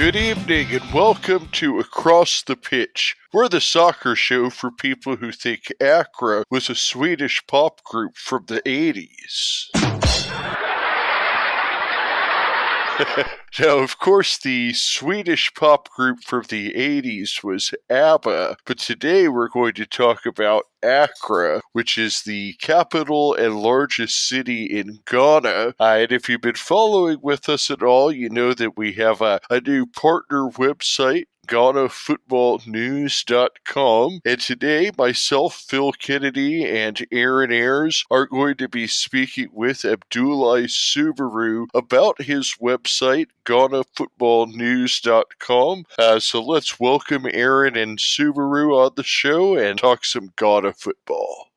Good evening and welcome to Across the Pitch. We're the soccer show for people who think Accra was a Swedish pop group from the 80s. Now, of course, the Swedish pop group from the 80s was ABBA, but today we're going to talk about Accra, which is the capital and largest city in Ghana. And if you've been following with us at all, you know that we have a new partner website, GhanaFootballNews.com. And today, myself, Phil Kennedy, and Aaron Ayers are going to be speaking with Abdoulaye Subaru about his website, GhanaFootballNews.com. So let's welcome Aaron and Subaru on the show and talk some Ghana football.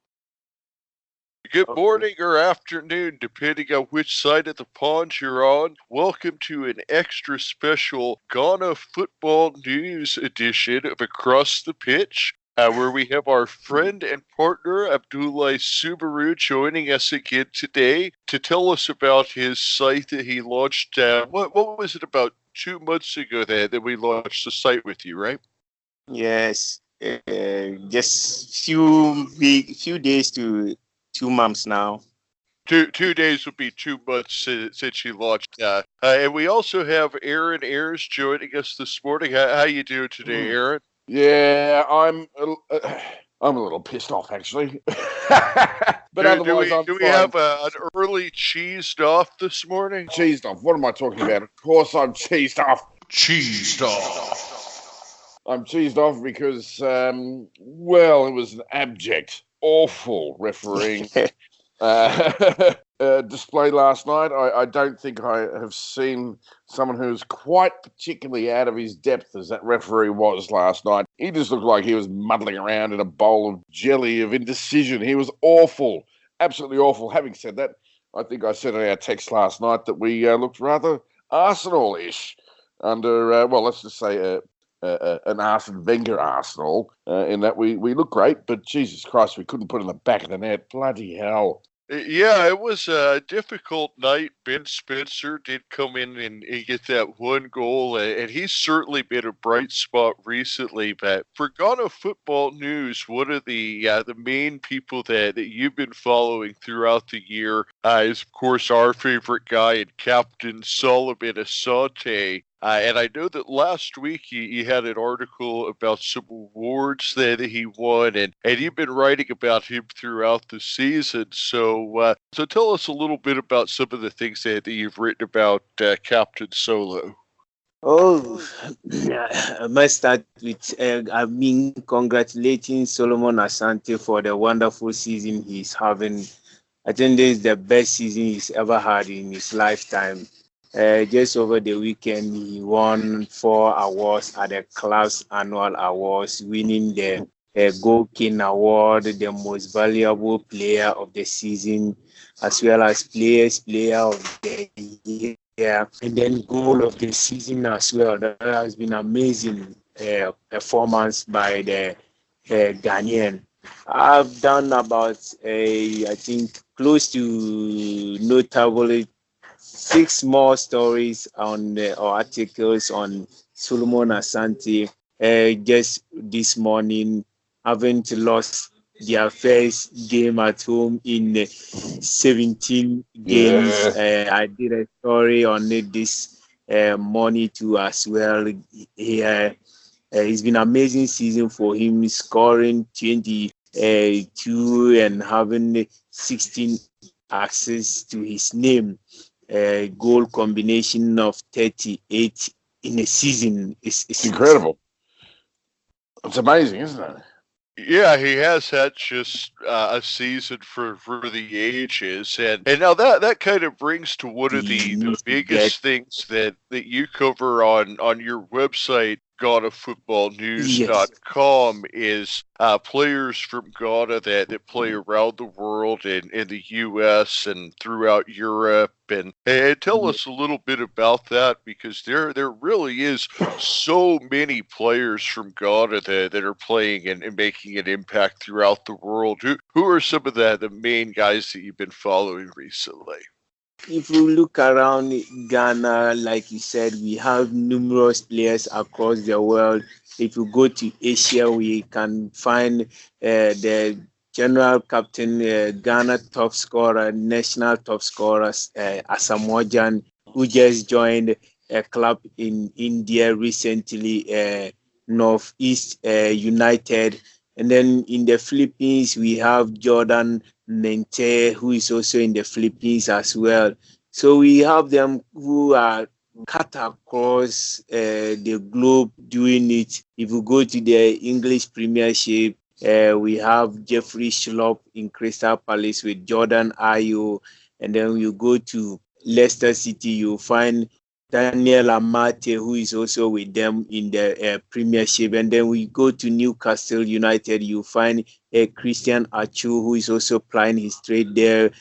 Good morning or afternoon, depending on which side of the pond you're on. Welcome to an extra special Ghana Football News edition of Across the Pitch, where we have our friend and partner Abdoulaye Subaru joining us again today to tell us about his site that he launched. What was it, about 2 months ago that we launched the site with you, right? Yes, just few days to 2 months now. 2 days would be 2 months since you launched. And we also have Aaron Ayers joining us this morning. How you doing today, Aaron? Yeah, I'm a little pissed off actually. But otherwise, do we have an early cheesed off this morning? Cheesed off? What am I talking about? Of course, I'm cheesed off. Cheesed off. I'm cheesed off because, well, it was an abject, awful refereeing display last night. I don't think I have seen someone who's quite particularly out of his depth as that referee was last night. He just looked like he was muddling around in a bowl of jelly of indecision. He was awful, absolutely awful. Having said that, I think I said in our text last night that we looked rather Arsenal-ish under, well, let's just say an Arsene Wenger Arsenal, in that we look great, but Jesus Christ, we couldn't put in the back of the net. Bloody hell. Yeah, it was a difficult night. Ben Spencer did come in and get that one goal, and he's certainly been a bright spot recently. But for Ghana Football News, one of the main people that you've been following throughout the year is, of course, our favorite guy and Captain Solomon Asante. And I know that last week he had an article about some awards that he won, and you've been writing about him throughout the season. So tell us a little bit about some of the things that you've written about Captain Solo. Oh, I must start with I've been congratulating Solomon Asante for the wonderful season he's having. I think this is the best season he's ever had in his lifetime. Just over the weekend, he won 4 awards at the club's annual awards, winning the Gold King Award, the most valuable player of the season, as well as player of the year, and then goal of the season as well. That has been amazing performance by the Ghanaian. I've done about, I think, close to notably 6 more stories on or articles on Solomon Asante. Just this morning, haven't lost their first game at home in 17 games. I did a story on it this morning too as well. It's been an amazing season for him, scoring 22 and having 16 access to his name. Goal combination of 38 in a season. It's incredible. It's amazing, isn't it? Yeah, he has had just a season for the ages, and now that kind of brings to one of the biggest things that you cover on your website, GhanaFootballNews.com, is players from Ghana that play around the world in the U.S. and throughout Europe. And tell us a little bit about that, because there really is so many players from Ghana that are playing and making an impact throughout the world. Who are some of the main guys that you've been following recently? if you look around Ghana, like you said, we have numerous players across the world. If you go to Asia, we can find the general captain, Ghana top scorer, national top scorer, Asamoah Gyan, who just joined a club in India recently, Northeast United. And then in the Philippines, we have Jordan Mente, who is also in the Philippines as well. So we have them who are cut across the globe doing it. If you go to the English Premiership, we have Jeffrey Schlupp in Crystal Palace with Jordan Ayew. And then you go to Leicester City, you find Daniel Amate, who is also with them in the Premiership. And then we go to Newcastle United, you find Christian Achu, who is also playing his trade there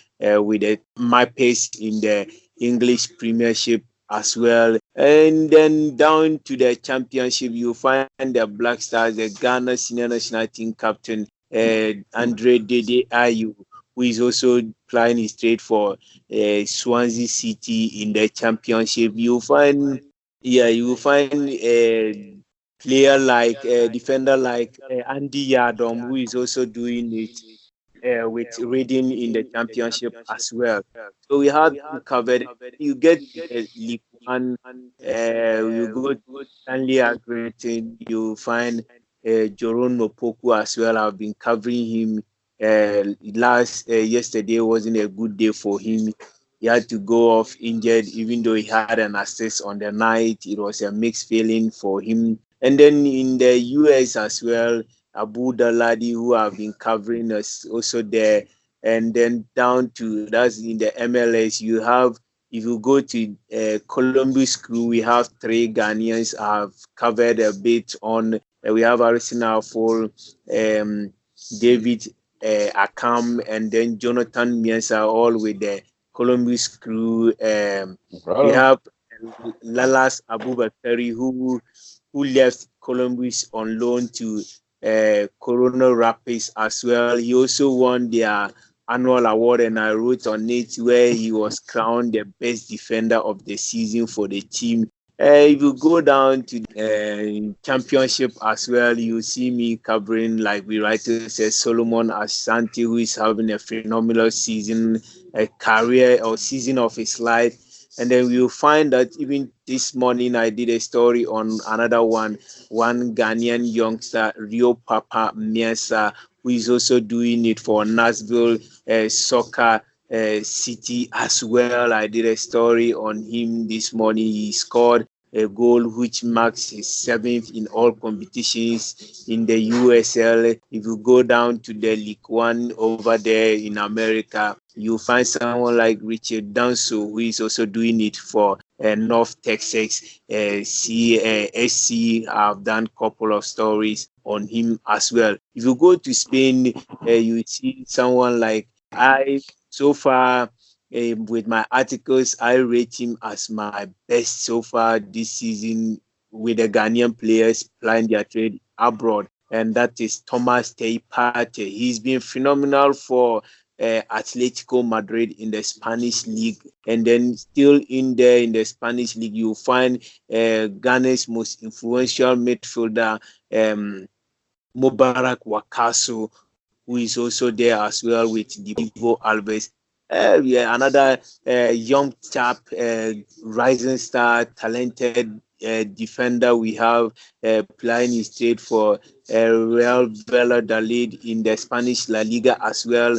with the Magpies in the English Premiership as well. And then down to the Championship, you find the Black Stars, the Ghana senior national team captain, Andre Dede Ayew, who is also playing his trade for Swansea City in the Championship. You find a player like a defender like Andy Yadom, who is also doing it with Reading in the Championship as well. So we have them covered. You get the League One, you go to Stanley Accrington, you find Joron Mopoku as well. I've been covering him. Yesterday wasn't a good day for him. He had to go off injured, even though he had an assist on the night. It was a mixed feeling for him. And then in the US as well, Abu Daladi, who have been covering us, also there. And then down to that's in the MLS, you have, if you go to Columbus Crew, we have three Ghanaians have covered a bit on. We have Arisina Afol, David Akam, and then Jonathan Miensa, all with the Columbus Crew. We have Lalas Abubakari, who left Columbus on loan to Coronel Rapids as well. He also won their annual award, and I wrote on it where he was crowned the best defender of the season for the team. If you go down to the championship as well, you see me covering, like we writer says, Solomon Asante, who is having a phenomenal season, a career or season of his life. And then we'll find that even this morning I did a story on another one Ghanaian youngster, Rio Papa Miensa, who is also doing it for Nashville Soccer City as well. I did a story on him this morning. He scored a goal which marks his seventh in all competitions in the USL. If you go down to the League One over there in America, you find someone like Richard Danso, who is also doing it for North Texas SC. I've done a couple of stories on him as well. If you go to Spain, you see someone like so far, with my articles, I rate him as my best so far this season with the Ghanaian players playing their trade abroad, and that is Thomas Teipate. He's been phenomenal for Atletico Madrid in the Spanish league, and then still in there in the Spanish league, you find Ghana's most influential midfielder, Mubarak Wakaso, who is also there as well with Divo Alves. Another young chap, rising star, talented defender we have playing his trade for Real Valladolid in the Spanish La Liga as well.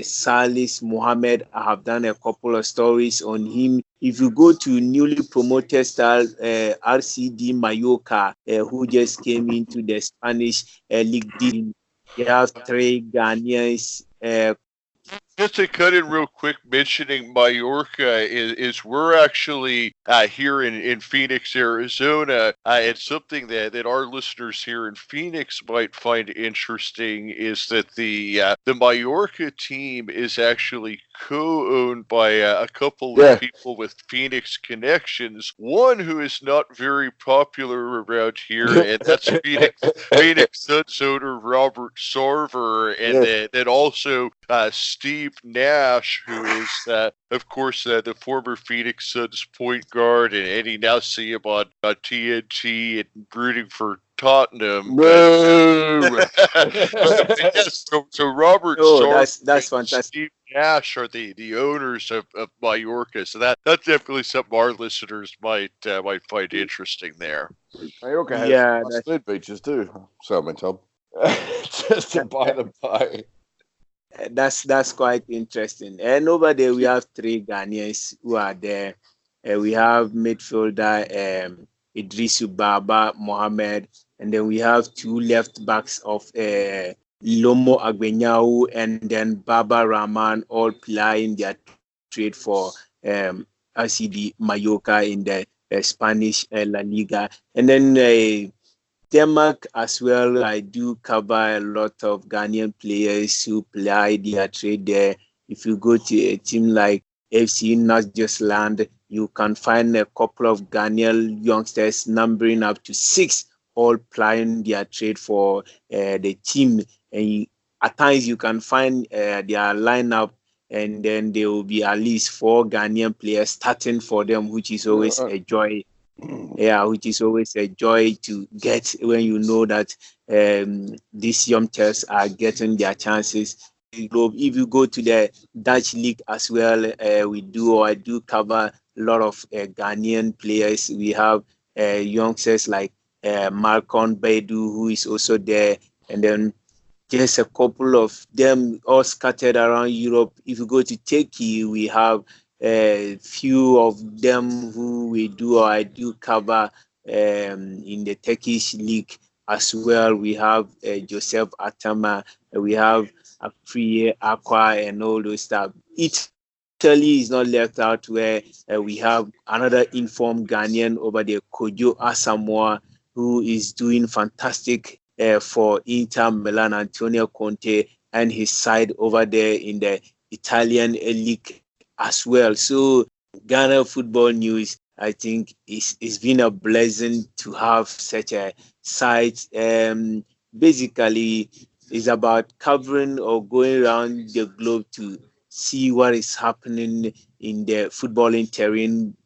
Salis Mohammed, I have done a couple of stories on him. If you go to newly promoted star RCD Mallorca, who just came into the Spanish League D, you have three Ghanaians. Just to cut in real quick, mentioning Mallorca is we're actually here in Phoenix, Arizona, and something that our listeners here in Phoenix might find interesting is that the Mallorca team is actually co-owned by a couple of people with Phoenix connections. One who is not very popular around here, and that's Phoenix Suns owner Robert Sarver, and then also Steve Steve Nash, who is, of course, the former Phoenix Suns point guard, and you now see him on TNT and rooting for Tottenham. Boo! Yes, so Robert Oh, Sarver that's and fantastic. Steve Nash are the owners of Mallorca, so that's definitely something our listeners might find interesting there. Mallorca has Yeah, nice food beaches too, so I've been told. Just to by the by. that's quite interesting. And over there we have 3 Ghanaians who are there. We have midfielder Idrisu Baba Mohammed, and then we have 2 left backs of Lomo Agbenyau and then Baba Rahman, all plying their trade for RCD Mallorca in the Spanish La Liga. And then Denmark as well, I do cover a lot of Ghanaian players who ply their trade there. If you go to a team like FC Nordsjælland, you can find a couple of Ghanaian youngsters numbering up to 6, all plying their trade for the team. And at times you can find their lineup, and then there will be at least 4 Ghanaian players starting for them, which is always a joy. Yeah, which is always a joy to get when you know that these youngsters are getting their chances. If you go to the Dutch league as well, I do cover a lot of Ghanaian players. We have youngsters like Malcolm Beidou, who is also there, and then just a couple of them all scattered around Europe. If you go to Turkey, we have a few of them who I do cover in the Turkish league as well. We have Joseph Atama, we have Afriye Aqua, and all those stuff. Italy is not left out, where we have another informed Ghanaian over there, Kojo Asamoah, who is doing fantastic for Inter Milan, Antonio Conte, and his side over there in the Italian league as well. So Ghana Football News, I think, it's been a blessing to have such a site. Basically, it's about covering or going around the globe to see what is happening in the footballing terrain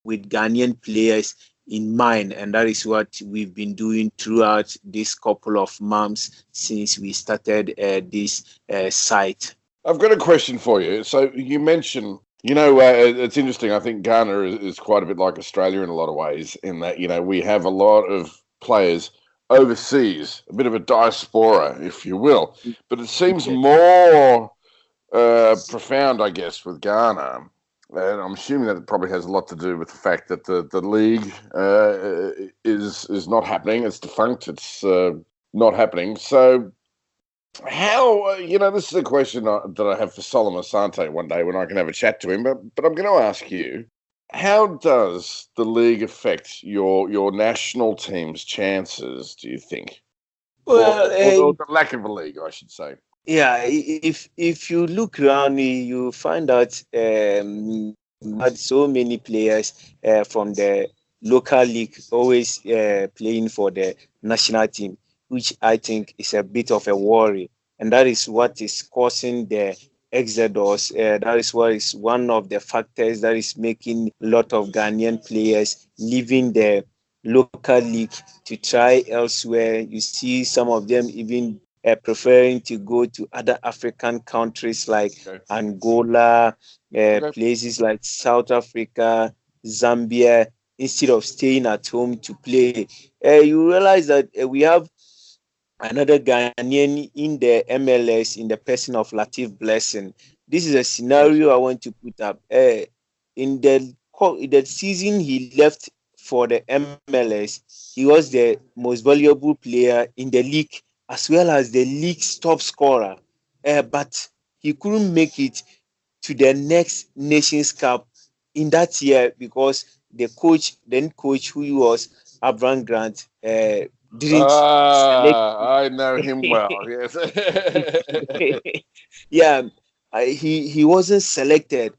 with Ghanaian players in mind, and that is what we've been doing throughout this couple of months since we started this site. I've got a question for you. So you mentioned, it's interesting. I think Ghana is quite a bit like Australia in a lot of ways, in that, we have a lot of players overseas, a bit of a diaspora, if you will. But it seems more profound, I guess, with Ghana. And I'm assuming that it probably has a lot to do with the fact that the league is not happening. It's defunct. It's not happening. So how, this is a question that I have for Solomon Asante one day when I can have a chat to him, but I'm going to ask you, how does the league affect your national team's chances, do you think? Well, or the lack of a league, I should say. Yeah, if you look around, you find out had so many players from the local league always playing for the national team, which I think is a bit of a worry, and that is what is causing the exodus. That is what is one of the factors that is making a lot of Ghanaian players leaving the local league to try elsewhere. You see some of them even preferring to go to other African countries like Angola, places like South Africa, Zambia, instead of staying at home to play. You realize that we have another Ghanaian in the MLS in the person of Latif Blessing. This is a scenario I want to put up. In the season he left for the MLS, he was the most valuable player in the league, as well as the league's top scorer. But he couldn't make it to the next Nations Cup in that year because the coach who was Abraham Grant, didn't select. I know him well, yes. Yeah, he wasn't selected.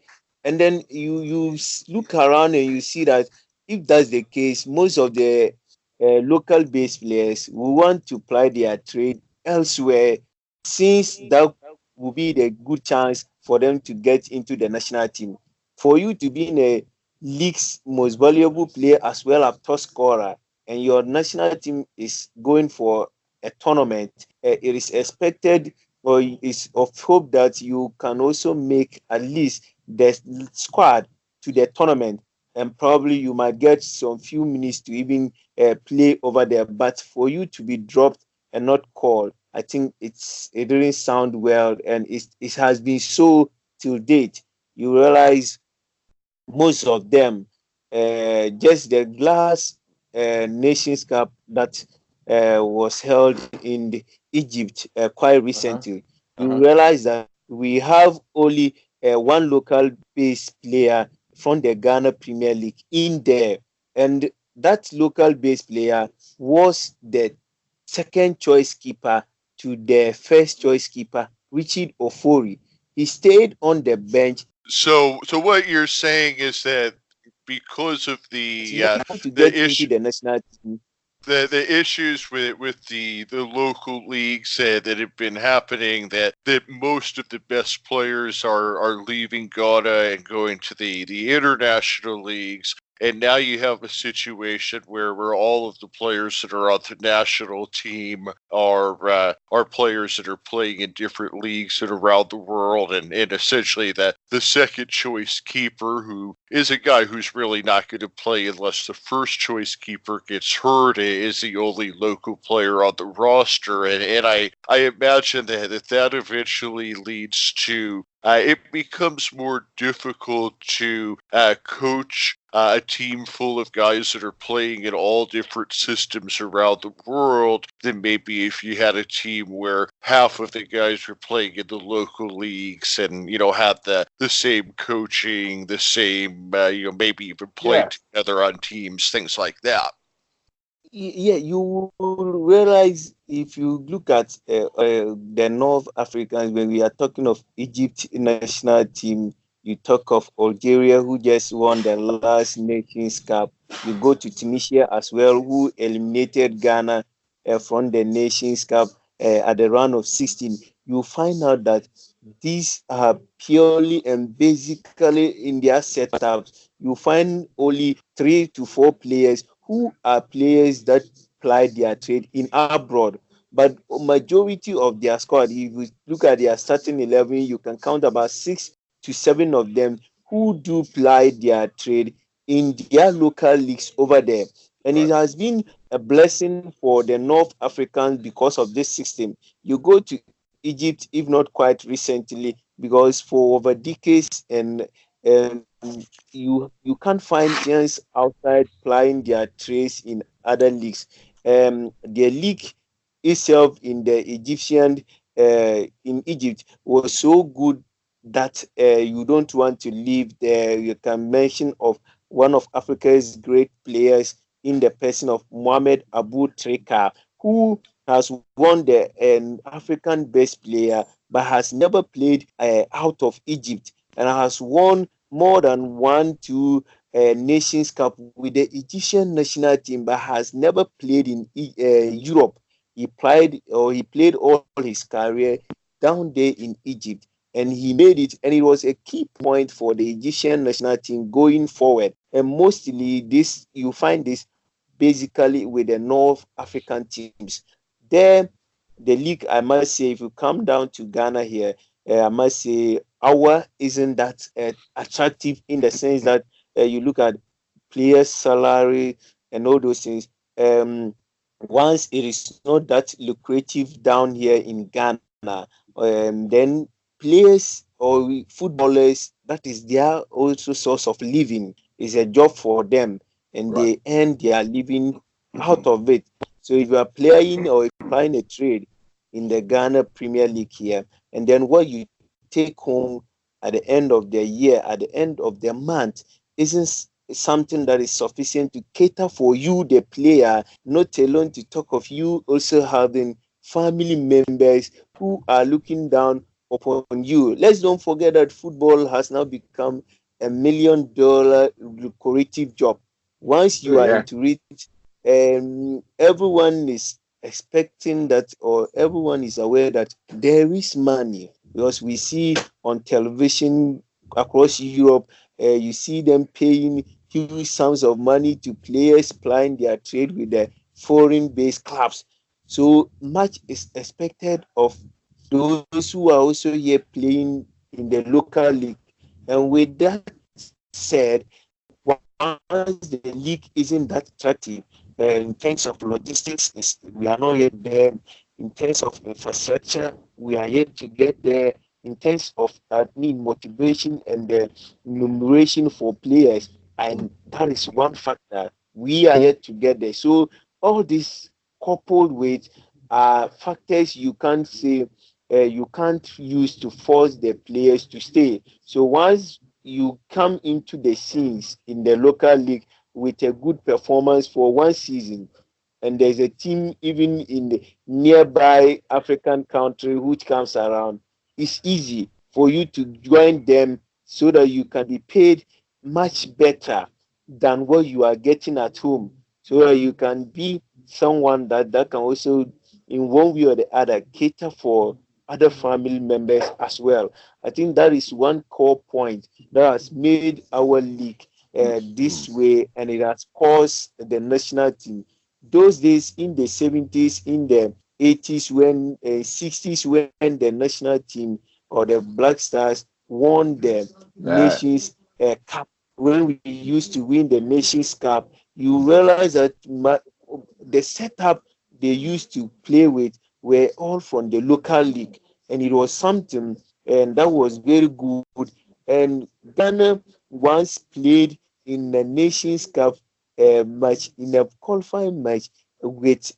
And then you look around and you see that if that's the case, most of the local based players will want to ply their trade elsewhere, since that will be the good chance for them to get into the national team. For you to be in a league's most valuable player as well as top scorer, and your national team is going for a tournament, it is expected or is of hope that you can also make at least the squad to the tournament, and probably you might get some few minutes to even play over there. But for you to be dropped and not called, I think it didn't sound well, and it has been so till date. You realize most of them, just the last Nations Cup that was held in Egypt quite recently, you realize that we have only one local based player from the Ghana Premier League in there. And that local based player was the second choice keeper to the first choice keeper, Richard Ofori. He stayed on the bench. So what you're saying is that because of He the to the get issue, into the national team. the issues with the local leagues that have been happening, that most of the best players are leaving Ghana and going to the international leagues. And now you have a situation where all of the players that are on the national team are players that are playing in different leagues and around the world, and essentially the second choice keeper, who is a guy who's really not going to play unless the first choice keeper gets hurt, is the only local player on the roster, and I imagine that eventually leads to it becomes more difficult to coach a team full of guys that are playing in all different systems around the world than maybe if you had a team where half of the guys were playing in the local leagues and, had the same coaching, the same, maybe even playing together on teams, things like that. Yeah, you will realize if you look at the North Africans, when we are talking of Egypt national team, you talk of Algeria, who just won the last Nations Cup. You go to Tunisia as well, who eliminated Ghana from the Nations Cup at the round of 16. You find out that these are purely and basically in their setups. You find only 3 to 4 players who are players that ply their trade in abroad. But majority of their squad, if you look at their starting 11, you can count about 6 to 7 of them who do ply their trade in their local leagues over there. And it has been a blessing for the North Africans because of this system. You go to Egypt, if not quite recently, because for over decades and you can't find Indians outside plying their trades in other leagues. The league itself in the Egyptian in Egypt was so good that you don't want to leave there. You can mention of one of Africa's great players in the person of Mohamed Abu Trika, who has won the African best player, but has never played out of Egypt, and has won more than 1-2 Nations Cup with the Egyptian national team, but has never played in Europe. He played all his career down there in Egypt, and he made it, and it was a key point for the Egyptian national team going forward. And mostly this, you find this basically with the North African teams. There, the league, I must say, if you come down to Ghana here, I must say our isn't that attractive in the sense that you look at players' salary and all those things. Once it is not that lucrative down here in Ghana, then players or footballers, that is their also source of living, is a job for them, and they earn their living out of it. So if you are playing or applying a trade in the Ghana Premier League here, and then what you take home at the end of the year, at the end of the month, isn't something that is sufficient to cater for you, the player, not alone to talk of you also having family members who are looking down upon you. Let's don't forget that football has now become $1 million lucrative job. Once you are into it, everyone is expecting that, or everyone is aware that there is money, because we see on television across Europe. You see them paying huge sums of money to players plying their trade with the foreign-based clubs. So much is expected of those who are also here playing in the local league. And with that said, once the league isn't that attractive, in terms of logistics, we are not yet there. In terms of infrastructure, we are yet to get there. In terms of motivation and the remuneration for players, and that is one factor we are yet to get there. So all this coupled with factors you can't say you can't use to force the players to stay. So once you come into the scenes in the local league with a good performance for one season, and there's a team even in the nearby African country which comes around, it's easy for you to join them so that you can be paid much better than what you are getting at home, so that you can be someone that can also, in one way or the other, cater for other family members as well. I think that is one core point that has made our league this way, and it has caused the national team. Those days in the 70s, in the 80s, when 60s, when the national team or the Black Stars won the Nations Cup, when we used to win the Nations Cup, you realize that the setup they used to play with were all from the local league, and it was something and that was very good. And Ghana once played in the Nations Cup match, in a qualifying match with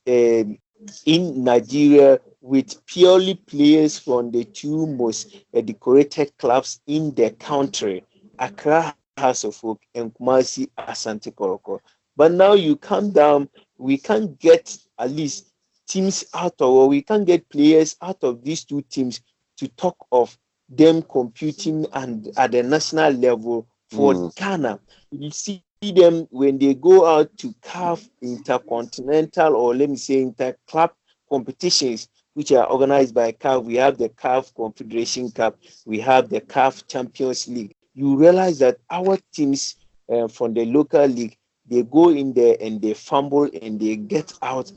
in Nigeria, with purely players from the two most decorated clubs in the country, Accra House of Oak and Kumasi Asante Koroko. But now you come down, we can't get at least teams out of, or we can't get players out of these two teams to talk of them competing and at the national level for Ghana. You see them when they go out to CAF intercontinental, or let me say inter-club competitions, which are organized by CAF. We have the CAF Confederation Cup, we have the CAF Champions League. You realize that our teams from the local league, they go in there and they fumble and they get out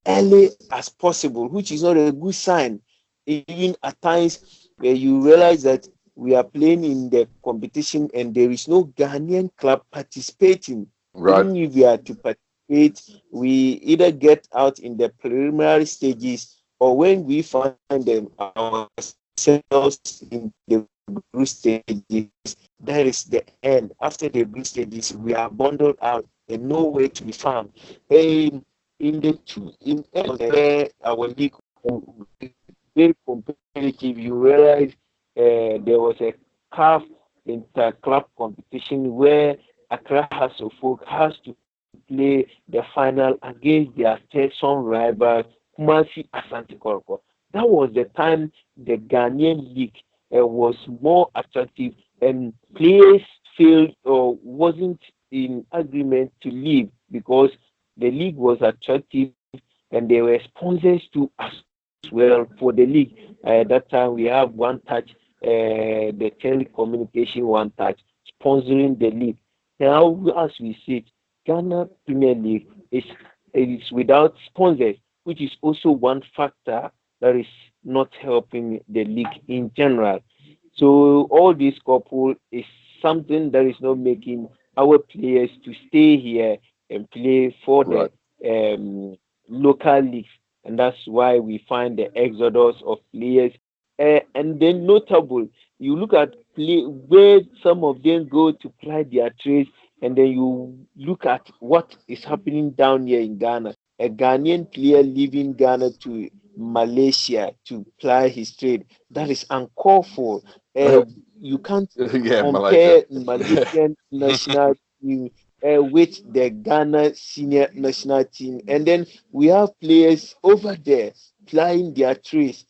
early as possible, which is not a good sign. Even at times where you realize that we are playing in the competition and there is no Ghanaian club participating. Right. Even if we are to participate, we either get out in the preliminary stages, or when we find them ourselves in the group stages, that is the end. After the group stages, we are bundled out and nowhere to be found. In our league very competitive, you realize there was a CAF inter-club competition where Accra House of Folk has to play the final against their station rival Kumasi Asante Koroko. That was the time the Ghanaian league was more attractive, and players failed or wasn't in agreement to leave because the league was attractive and there were sponsors too as well for the league. At that time we have One Touch, the telecommunication One Touch sponsoring the league. Now, as we see, Ghana Premier League is without sponsors, which is also one factor that is not helping the league in general. So all this couple is something that is not making our players to stay here and play for the local leagues, and that's why we find the exodus of players. And then notable, you look at where some of them go to ply their trades, and then you look at what is happening down here in Ghana. A Ghanaian player leaving Ghana to Malaysia to ply his trade, that is uncalled for. You can't compare Malaysian national team with the Ghana senior national team. And then we have players over there plying their trades.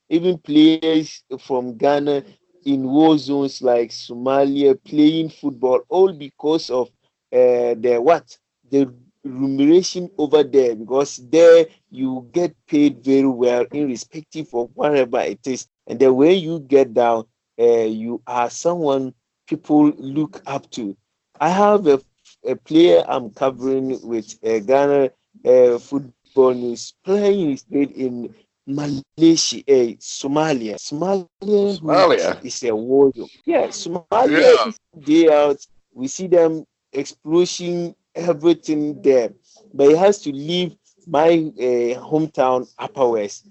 Even players from Ghana in war zones like Somalia playing football, all because of the remuneration over there, because there you get paid very well irrespective of whatever it is. And then when you get down, you are someone people look up to. I have a player I'm covering with Ghana football news playing his date in Malaysia, Somalia. Somalia, which Somalia. is a warrior. Yeah, Somalia Yeah. is day out. We see them explosion everything there. But he has to leave my hometown, Upper West.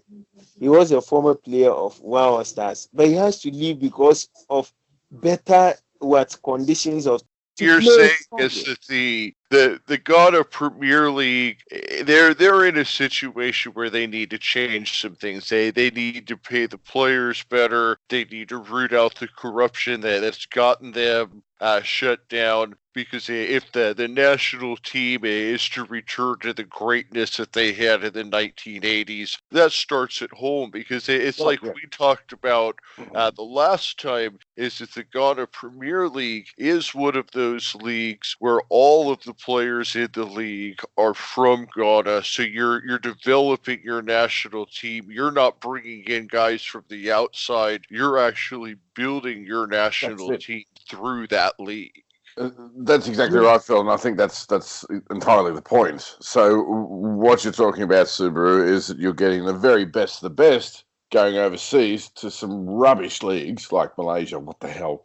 He was a former player of Wow Stars, but he has to leave because of better what conditions of to You're play saying is soccer. that the Ghana Premier League, they're in a situation where they need to change some things. They need to pay the players better. They need to root out the corruption that's gotten them shut down. Because if the national team is to return to the greatness that they had in the 1980s, that starts at home. Because it's Oh, like yeah. we talked about the last time, is that the Ghana Premier League is one of those leagues where all of the players in the league are from Ghana. So you're developing your national team. You're not bringing in guys from the outside. You're actually building your That's national it. team through that league. That's exactly Yeah. right, Phil, and I think that's entirely the point. So what you're talking about, Subaru, is that you're getting the very best of the best going overseas to some rubbish leagues like Malaysia. What the hell?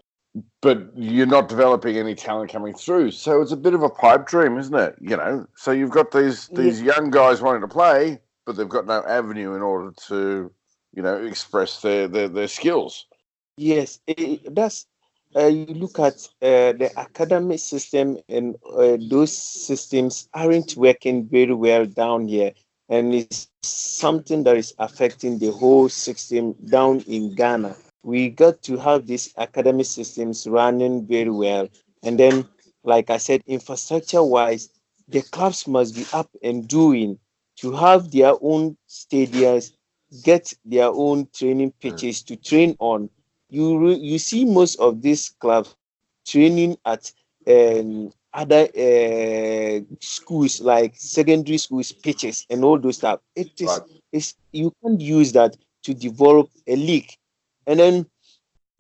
But you're not developing any talent coming through. So it's a bit of a pipe dream, isn't it? You know, so you've got these young guys wanting to play, but they've got no avenue in order to, express their skills. Yes, that's you look at the academic system, and those systems aren't working very well down here, and it's something that is affecting the whole system down in Ghana. We got to have these academic systems running very well, and then, like I said, infrastructure wise, the clubs must be up and doing to have their own stadiums, get their own training Mm. pitches to train on. You see most of these clubs training at other schools like secondary schools pitches and all those stuff. Right. It's you can't use that to develop a league. And then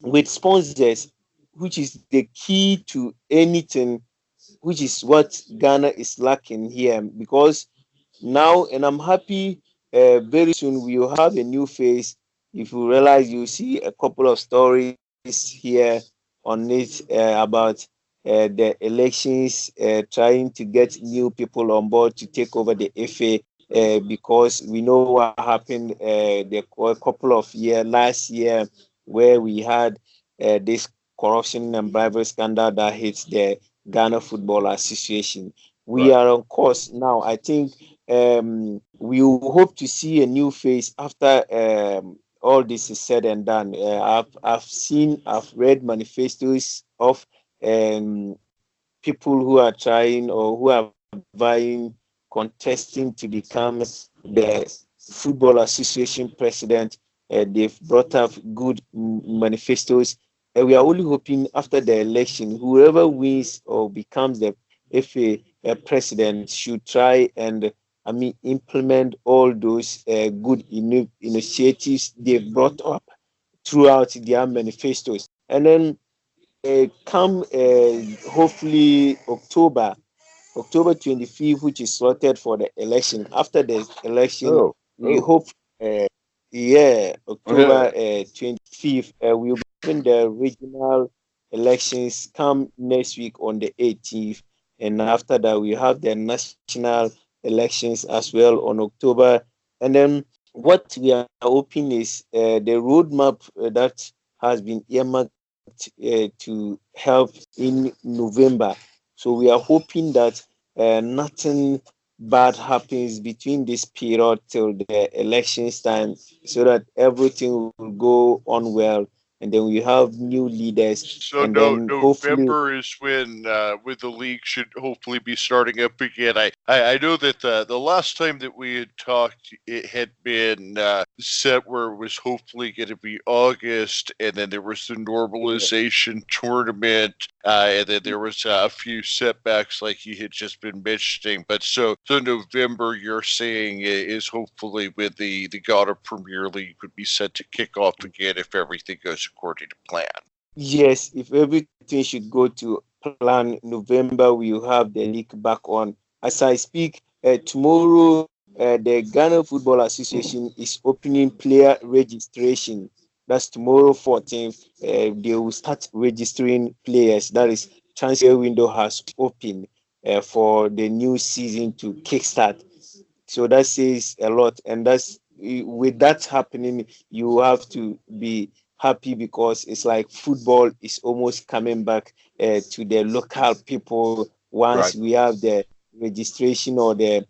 with sponsors, which is the key to anything, which is what Ghana is lacking here. Because now, and I'm happy, very soon we will have a new face. If you realize, you see a couple of stories here on it about the elections, trying to get new people on board to take over the FA, because we know what happened a couple of years last year, where we had this corruption and bribery scandal that hits the Ghana Football Association. We Right. are on course now. I think we will hope to see a new face after all this is said and done. I've read manifestos of um, people who are trying or who are vying, contesting to become the Football Association president. They've brought up good manifestos. And we are only hoping after the election, whoever wins or becomes the FA president should try and implement all those good initiatives they've brought up throughout their manifestos. And then come hopefully October 25th, which is slotted for the election. After the election, Oh, we oh. hope, yeah, October Yeah. 25th, we'll be having the regional elections come next week on the 18th. And after that, we have the national elections as well on October. And then what we are hoping is the roadmap that has been earmarked to help in November. So we are hoping that nothing bad happens between this period till the elections time, so that everything will go on well, and then we have new leaders, So and no, then hopefully, November is when the league should hopefully be starting up again. I know that the last time that we had talked, it had been set where it was hopefully going to be August, and then there was the normalization tournament, and then there was a few setbacks like you had just been mentioning. But so November, you're saying is hopefully when the Ghana Premier League would be set to kick off again if everything goes according to plan. Yes, if everything should go to plan, November we will have the league back on. As I speak, tomorrow the Ghana Football Association is opening player registration. That's tomorrow, 14th. They will start registering players. That is, transfer window has opened for the new season to kickstart. So that says a lot, and that's with that happening, you have to be happy because it's like football is almost coming back to the local people once Right. we have the registration or the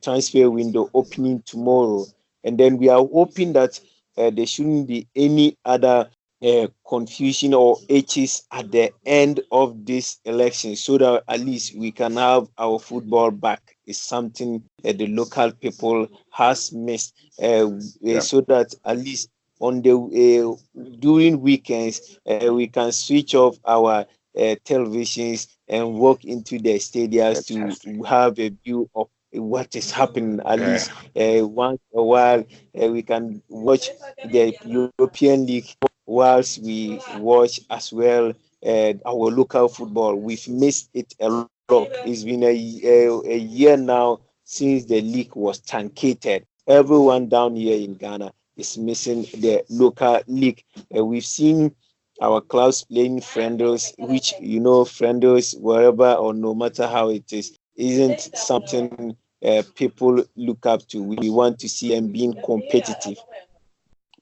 transfer window opening tomorrow, and then we are hoping that there shouldn't be any other confusion or H's at the end of this election so that at least we can have our football back. Is something that the local people has missed so that at least on the during weekends we can switch off our televisions and walk into the stadiums to have a view of what is happening. At least once a while we can watch the European League whilst we watch as well our local football. We've missed it a lot. It's been a year now since the league was truncated. Everyone down here in Ghana is missing the local league. We've seen our clubs playing friendlies, which friendlies wherever or no matter how it is, isn't something people look up to. We want to see them being competitive.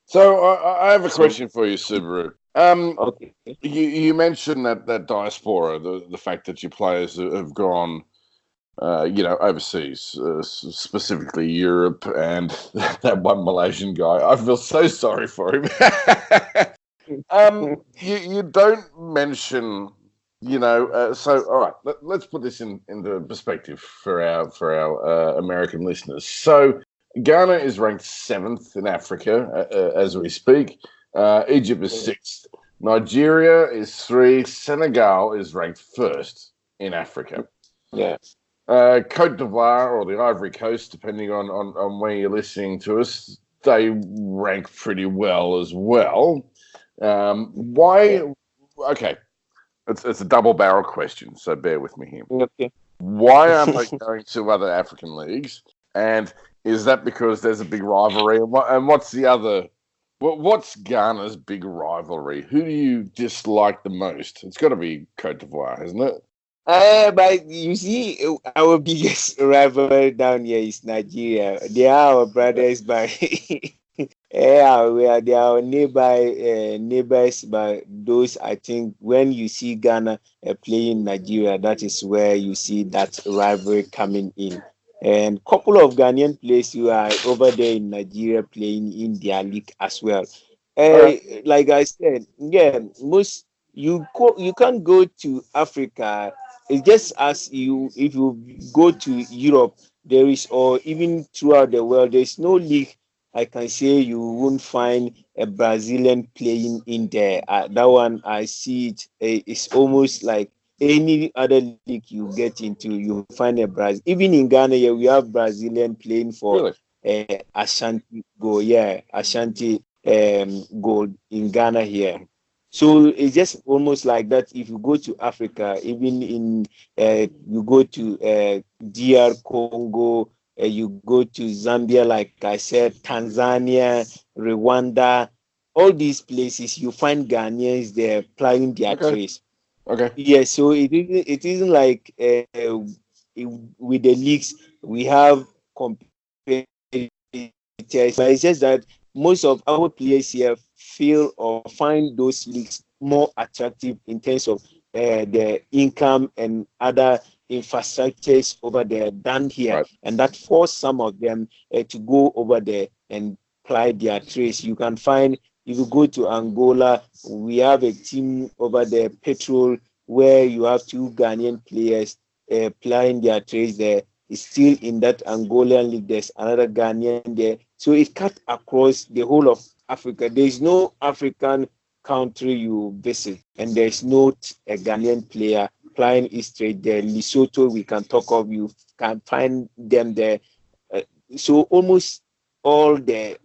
So I have a question for you, Subaru. Okay. You mentioned that diaspora, the fact that your players have gone, overseas, specifically Europe, and that one Malaysian guy. I feel so sorry for him. You don't mention, so all right. Let's put this into perspective for our American listeners. So Ghana is ranked 7th in Africa as we speak. Egypt is 6th. Nigeria is 3. Senegal is ranked 1st in Africa. Yeah. Cote d'Ivoire or the Ivory Coast, depending on where you're listening to us, they rank pretty well as well. Why? Okay, it's a double barrel question, so bear with me here. Okay. Why aren't they going to other African leagues? And is that because there's a big rivalry? And what's the other? What's Ghana's big rivalry? Who do you dislike the most? It's got to be Cote d'Ivoire, isn't it? But you see, our biggest rival down here is Nigeria. They are our brothers, but they are our neighbors. But those, I think, when you see Ghana playing Nigeria, that is where you see that rivalry coming in. And couple of Ghanaian players who are over there in Nigeria playing in their league as well. Like I said, yeah, you can't go to Africa. It's just as if you go to Europe, there is, or even throughout the world, there's no league I can say you won't find a Brazilian playing in there. That one I see it. It's almost like any other league you get into, you find a Brazil. Even in Ghana, yeah, we have Brazilian playing for Ashanti Gold. Yeah, Ashanti Gold in Ghana here. So it's just almost like that. If you go to Africa, even in you go to DR Congo, you go to Zambia, like I said, Tanzania, Rwanda, all these places, you find Ghanaians there plying their trades. Okay. Yeah, so it isn't like with the leagues we have competitors, but it's just that most of our players here feel or find those leagues more attractive in terms of the income and other infrastructures over there than here, right. And that forced some of them to go over there and ply their trades. You can find, if you go to Angola, we have a team over there, Petrol, where you have 2 Ghanaian players plying their trades there. It's still in that Angolan league. There's another Ghanaian there. So it cut across the whole of Africa. There's no African country you visit, and there's not a Ghanaian player plying his trade there. Lesotho, we can talk of, you can find them there. So almost all the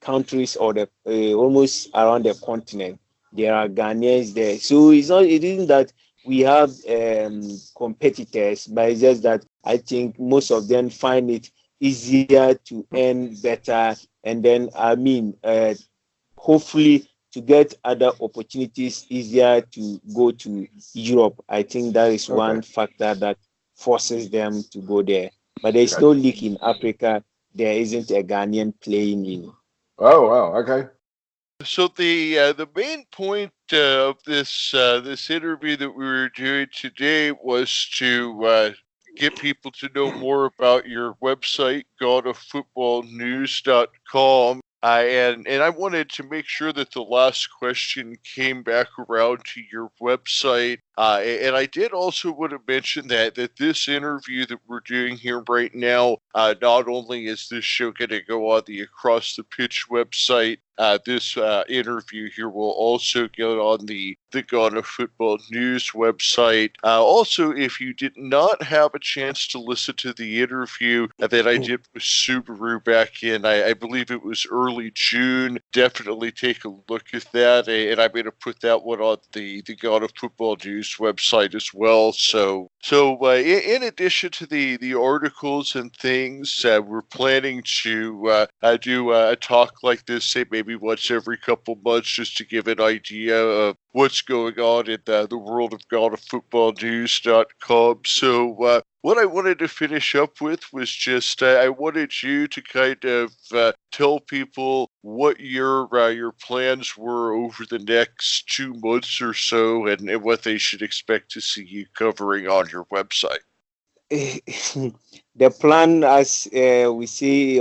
countries or the almost around the continent. There are Ghanaians there, so it isn't that we have competitors, but it's just that I think most of them find it easier to earn better, and then hopefully to get other opportunities easier to go to Europe. I think that is one factor that forces them to go there. But there's no league in Africa. There isn't a Ghanaian playing in. Oh wow, okay. So the main point of this interview that we were doing today was to get people to know more about your website, GhanaFootballNews.com. And I wanted to make sure that the last question came back around to your website. And I did also want to mention that this interview that we're doing here right now, not only is this show going to go on the Across the Pitch website, this interview here will also go on the Ghana Football News website. Also, if you did not have a chance to listen to the interview that I did with Subaru back in, I believe it was early June, definitely take a look at that. And I'm going to put that one on the Ghana Football News website as well. So in addition to the articles and things, we're planning to do a talk like this, say maybe once every couple months, just to give an idea of what's going on in the world of GhanaFootballNews.com. So what I wanted to finish up with was just I wanted you to kind of tell people what your plans were over the next 2 months or so, and what they should expect to see you covering on your website. The plan, as we see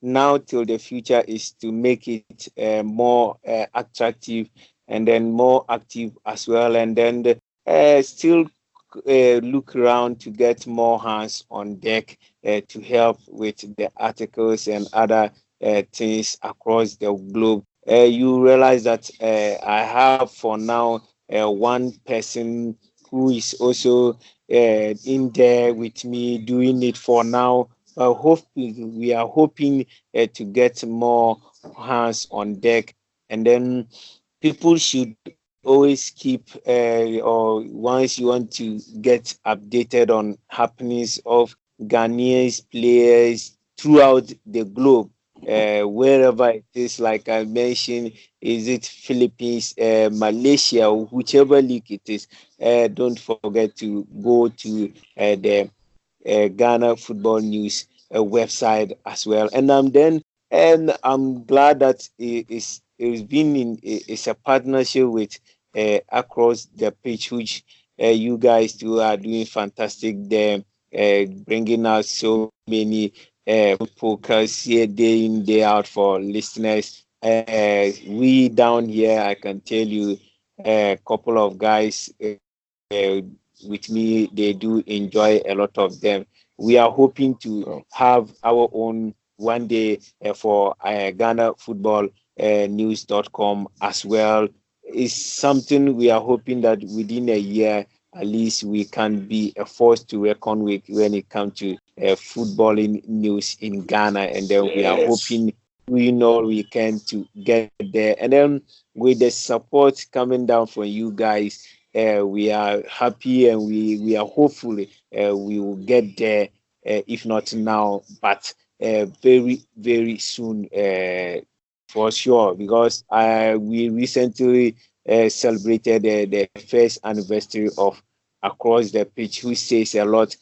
now till the future, is to make it more attractive and then more active as well, and then still look around to get more hands on deck to help with the articles and other things across the globe. You realize that I have for now one person who is also in there with me doing it for now. We are hoping to get more hands on deck, and then people should always keep or once you want to get updated on happenings of Ghanaians players throughout the globe, wherever it is, like I mentioned, is it Philippines, Malaysia, or whichever league it is, don't forget to go to the Ghana Football News website as well. And I'm glad that it's a partnership with Across the Pitch, which you guys do are doing fantastic there, bringing out so many podcasts here day in day out for listeners. We down here, I can tell you, a couple of guys with me, they do enjoy a lot of them. We are hoping to have our own one day for Ghana Football News.com as well. It's something we are hoping that within a year, at least, we can be a force to reckon with when it comes to footballing news in Ghana. And then we are hoping we can to get there. And then with the support coming down from you guys, we are happy, and we are hopeful we will get there, if not now, but very, very soon, for sure, because we recently celebrated the first anniversary of Across the Pitch, which says a lot.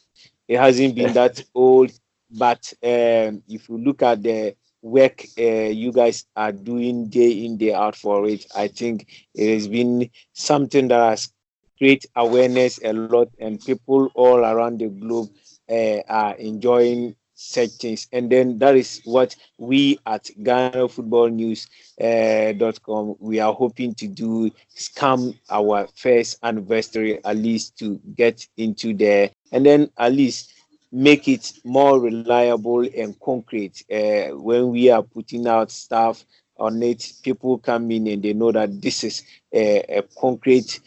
It hasn't been that old, but if you look at the work you guys are doing day in, day out for it, I think it has been something that has created awareness a lot, and people all around the globe are enjoying such things. And then that is what we at Ghana Football News.com we are hoping to do, come our first anniversary, at least to get into there, and then at least make it more reliable and concrete. When we are putting out stuff on it, people come in and they know that this is a concrete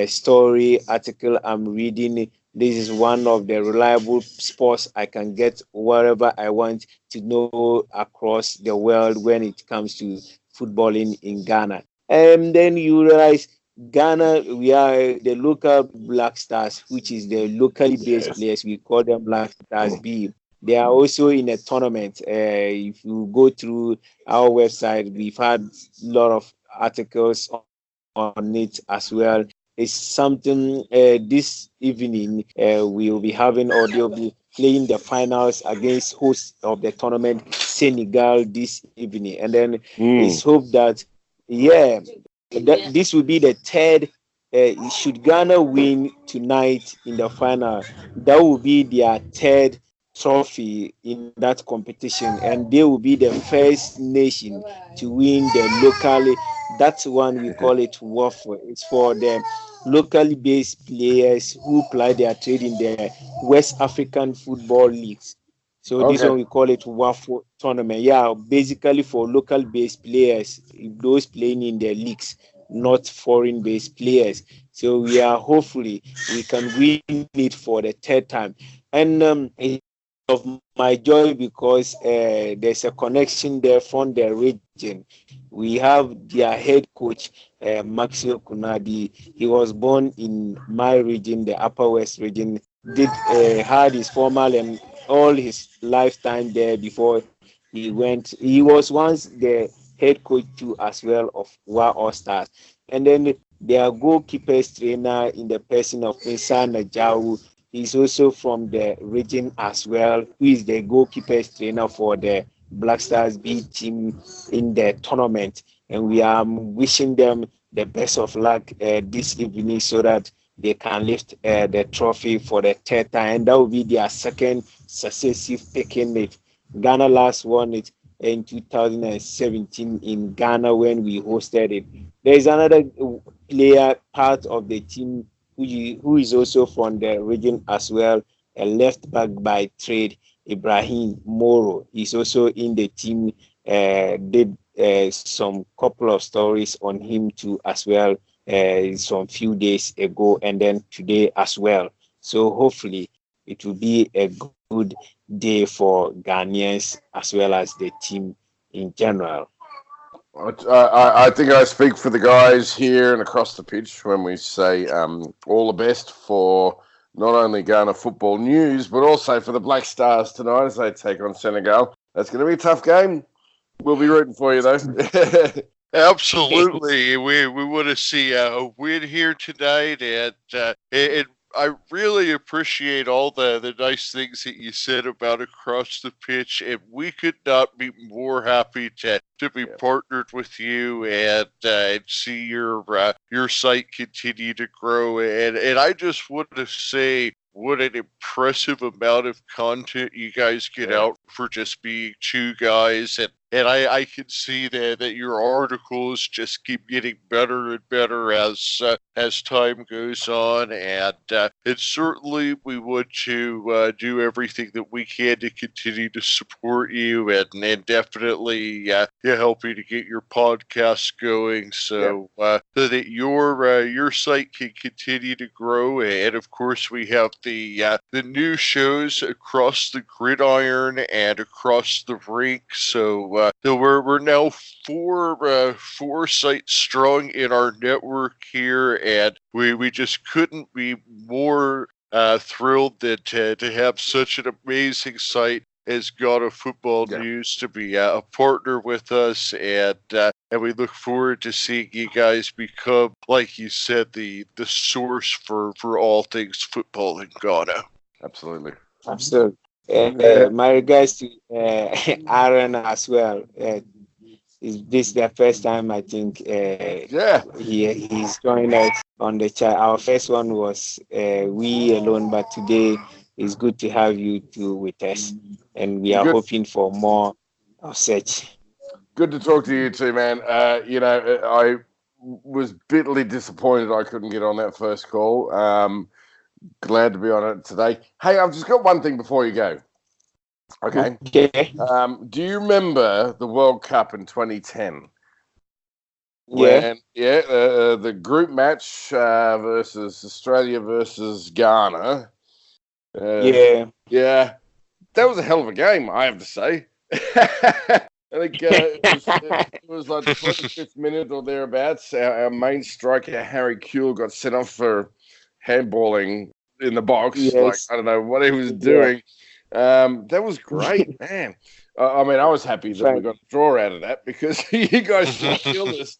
story article I'm reading This is one of the reliable sports I can get wherever I want to know across the world when it comes to footballing in Ghana. And then you realize Ghana, we are the local Black Stars, which is the locally based Yes. players. We call them Black Stars B. They are also in a tournament. If you go through our website, we've had a lot of articles on it as well. It's something this evening we'll be having, or they'll be playing the finals against hosts of the tournament, Senegal, this evening. And then it's hoped that, yeah, this will be the third. Should Ghana win tonight in the final, that will be their third trophy in that competition, and they will be the first nation to win the locally. That's one we call it WAFL. It's for the locally based players who play their trade in the West African football leagues. So this one we call it WAFL tournament. Yeah, basically for local based players, those playing in the leagues, not foreign based players. So we are hopefully we can win it for the third time. And it's of my joy because there's a connection there from the region. We have their head coach, Maxwell Kunadi. He was born in my region, the Upper West region. Had his formal and all his lifetime there before he went. He was once the head coach too as well of Wa All Stars. And then their goalkeepers trainer in the person of Insa Najawu. He's also from the region as well, who is the goalkeepers trainer for the Black Stars B team in the tournament. And we are wishing them the best of luck this evening so that they can lift the trophy for the third time. And that will be their second successive picking it. Ghana last won it in 2017 in Ghana when we hosted it. There is another player, part of the team, who is also from the region as well, a left back by trade, Ibrahim Moro. He's also in the team. Did some couple of stories on him too as well some few days ago and then today as well. So hopefully it will be a good day for Ghanaians as well as the team in general. I think I speak for the guys here and across the pitch when we say all the best for not only Ghana football news, but also for the Black Stars tonight as they take on Senegal. That's going to be a tough game. We'll be rooting for you, though. Absolutely. We want to see a win here tonight, and I really appreciate all the nice things that you said about across the pitch, and we could not be more happy to be partnered with you and see your site continue to grow. And I just want to say what an impressive amount of content you guys get out for just being two guys. And I can see that your articles just keep getting better and better as time goes on. And certainly we want to do everything that we can to continue to support you and definitely helping to get your podcast going so that your site can continue to grow. And of course, we have the new shows across the gridiron and across the rink. So we're now four sites strong in our network here, and we just couldn't be more thrilled that to have such an amazing site as Ghana Football News to be a partner with us, and we look forward to seeing you guys become, like you said, the source for all things football in Ghana. Absolutely. My regards to Aaron as well. This is the first time I think he's joined us on the chat. Our first one was we alone, but today it's good to have you two with us, and we are hoping for more of such. Good to talk to you too, man. I was bitterly disappointed I couldn't get on that first call. Glad to be on it today. Hey, I've just got one thing before you go. Okay. Do you remember the World Cup in 2010? The group match versus Australia versus Ghana. Yeah. That was a hell of a game, I have to say. I think it was like the 25th minute or thereabouts. Our main striker, Harry Kuehl, got sent off for handballing in the box. Yes. Like, I don't know what he was doing. That was great, man. I mean, I was happy that we got a draw out of that because you guys should have killed us.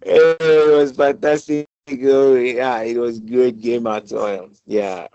It was fantastic. Yeah, it was a good game at all. Yeah.